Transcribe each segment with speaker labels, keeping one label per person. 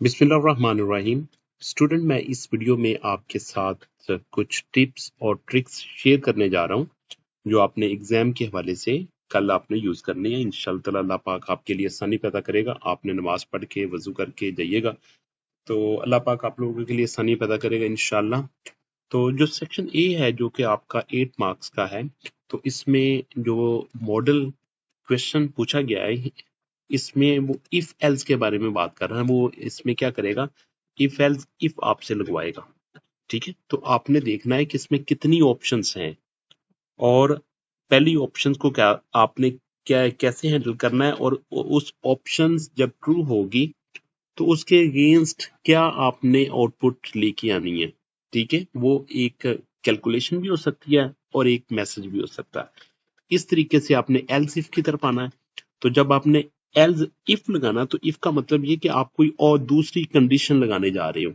Speaker 1: बिस्मिल्लाहिर्रहमानिर्रहीम। स्टूडेंट, मैं इस वीडियो में आपके साथ कुछ टिप्स और ट्रिक्स शेयर करने जा रहा हूं जो आपने एग्जाम के हवाले से कल आपने यूज करनी है। इंशाअल्लाह ताला अल्लाह पाक आपके लिए आसानी पैदा करेगा। आपने नमाज पढ़ के वजू करके जाइएगा तो अल्लाह पाक आप लोगों के लिए आसानी पैदा करेगा इंशाअल्लाह। तो जो सेक्शन ए है जो कि आपका 8 मार्क्स का है, तो इसमें जो मॉडल क्वेश्चन पूछा गया है इसमें वो इफ एल्स के बारे में बात कर रहा है। वो इसमें क्या करेगा, इफ एल्स इफ आपसे लगवाएगा। ठीक है, तो आपने देखना है कि इसमें कितनी ऑप्शंस हैं और पहली ऑप्शंस को क्या आपने क्या कैसे हैंडल करना है, और उस ऑप्शंस जब ट्रू होगी तो उसके अगेंस्ट क्या आपने आउटपुट लेके आनी है। ठीक है, वो एक कैलकुलेशन भी हो सकती है और एक मैसेज भी हो सकता है। इस तरीके से आपने एल्स इफ की तरफ आना है। तो जब आपने एल्स इफ लगाना, तो इफ का मतलब ये कि आप कोई और दूसरी कंडीशन लगाने जा रहे हो।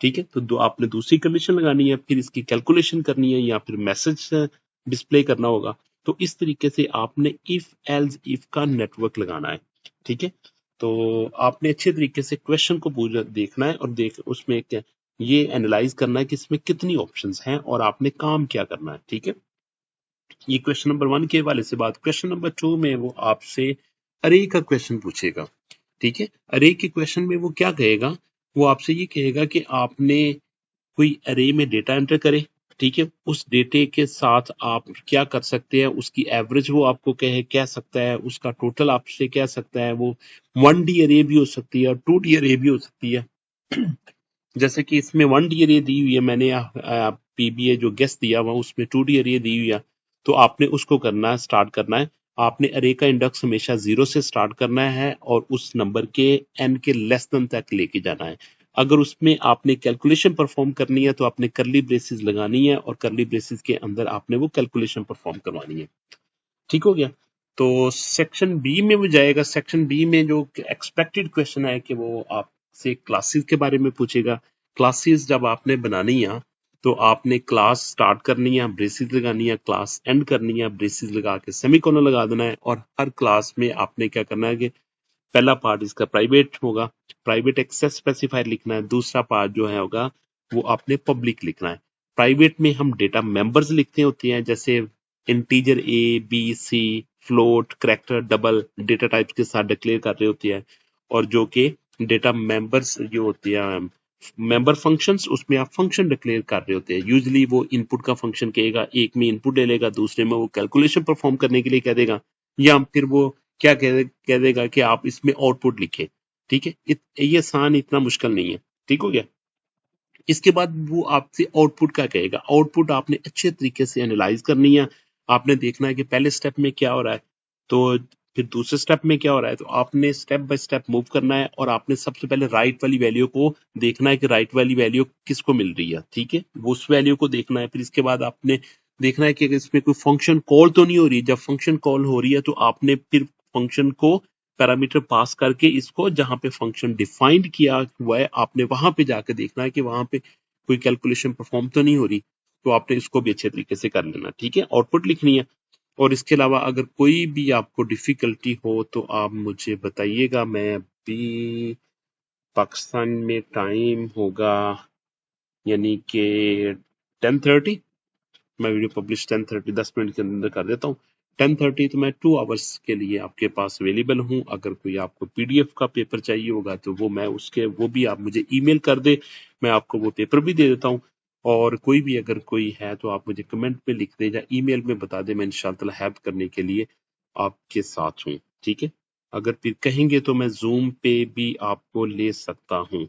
Speaker 1: ठीक है, तो आपने दूसरी कंडीशन लगानी है, फिर इसकी कैलकुलेशन करनी है या फिर मैसेज डिस्प्ले करना होगा। तो इस तरीके से आपने इफ एल्स इफ का नेटवर्क लगाना है। ठीक है, तो आपने अच्छे तरीके से क्वेश्चन को पूरा देखना है और उसमें ये एनालाइज करना है कि इसमें कितनी ऑप्शंस हैं और आपने काम क्या करना है। ठीक है, ये क्वेश्चन नंबर 1 के हवाले से बात। क्वेश्चन नंबर 2 में वो आपसे अरे का क्वेश्चन पूछेगा। ठीक है, अरे के क्वेश्चन में वो क्या कहेगा, वो आपसे ये कहेगा कि आपने कोई अरे में डेटा एंटर करे। ठीक है, उस डेटे के साथ आप क्या कर सकते हैं, उसकी एवरेज वो आपको कह सकता है, उसका टोटल आपसे कह सकता है। वो 1D अरे भी हो सकती है और 2D अरे भी हो सकती है। जैसे कि इसमें 1D अरे दी हुई है, मैंने पीबीए जो गेस दिया हुआ उसमें 2D अरे दी हुई है। तो आपने उसको करना है, स्टार्ट करना है। आपने अरे का इंडेक्स हमेशा 0 से स्टार्ट करना है और उस नंबर के n के लेस देन तक लेके जाना है। अगर उसमें आपने कैलकुलेशन परफॉर्म करनी है तो आपने करली ब्रेसेस लगानी है और करली ब्रेसेस के अंदर आपने वो कैलकुलेशन परफॉर्म करवानी है। ठीक हो गया। तो सेक्शन बी में वो जाएगा। सेक्शन बी में जो एक्सपेक्टेड क्वेश्चन है कि वो आपसे क्लासेस के बारे में पूछेगा। क्लासेस जब आपने बनानी है तो आपने क्लास स्टार्ट करनी है, ब्रेसेस लगानी है, क्लास एंड करनी है, ब्रेसेस लगा के सेमीकोलन लगा देना है। और हर क्लास में आपने क्या करना है कि पहला पार्ट इसका प्राइवेट होगा, प्राइवेट एक्सेस स्पेसिफायर लिखना है। दूसरा पार्ट जो है होगा वो आपने पब्लिक लिखना है। प्राइवेट में हम डेटा मेंबर्स लिखते होते हैं, जैसे integer A B C, float, character, double data types के साथ डिक्लेयर कर रहे होते हैं। और जो कि डेटा मेंबर्स जो होते हैं मेंबर फंक्शंस, उसमें आप फंक्शन डिक्लेयर कर रहे होते हैं। यूजली वो इनपुट का फंक्शन कहेगा, एक में इनपुट ले लेगा, दूसरे में वो कैलकुलेशन परफॉर्म करने के लिए कह देगा, या फिर वो क्या कह देगा कि आप इसमें आउटपुट लिखें। ठीक है, ये आसान, इतना मुश्किल नहीं है। ठीक हो गया। इसके बाद वो आपसे आउटपुट का कहेगा। आउटपुट आपने अच्छे तरीके से एनालाइज करनी है। आपने देखना है कि पहले स्टेप में क्या हो रहा है, तो फिर दूसरे स्टेप में क्या हो रहा है। तो आपने स्टेप बाय स्टेप मूव करना है और आपने सबसे पहले राइट वाली वैल्यू को देखना है कि राइट वाली वैल्यू किसको मिल रही है। ठीक है, वो उस वैल्यू को देखना है। फिर इसके बाद आपने देखना है कि अगर इसमें कोई फंक्शन कॉल तो नहीं हो रही। जब फंक्शन कॉल हो रही है तो आपने फिर फंक्शन को पैरामीटर पास करके इसको जहां पे फंक्शन डिफाइंड किया हुआ है आपने वहां पे जाके देखना है कि वहां पे कोई कैलकुलेशन परफॉर्म तो नहीं हो रही। तो आपने इसको भी अच्छे तरीके से कर लेना। ठीक है, आउटपुट लिखनी है। और इसके अलावा अगर कोई भी आपको डिफिकल्टी हो तो आप मुझे बताइएगा। मैं अभी पाकिस्तान में टाइम होगा यानी कि 10:30, मैं वीडियो पब्लिश 10:30 10 मिनट के अंदर कर देता हूँ। 10:30 तो मैं 2 आवर्स के लिए आपके पास अवेलेबल हूँ। अगर कोई आपको पीडीएफ का पेपर चाहिए होगा तो वो भी आप मुझे ईमेल कर दे, मैं आपको वो पेपर भी दे देता हूँ। और कोई भी अगर कोई है तो आप मुझे कमेंट में लिख दे या ईमेल में बता दे, मैं इंशाल्लाह हेल्प करने के लिए आपके साथ हूँ। ठीक है, अगर फिर कहेंगे तो मैं जूम पे भी आपको ले सकता हूँ।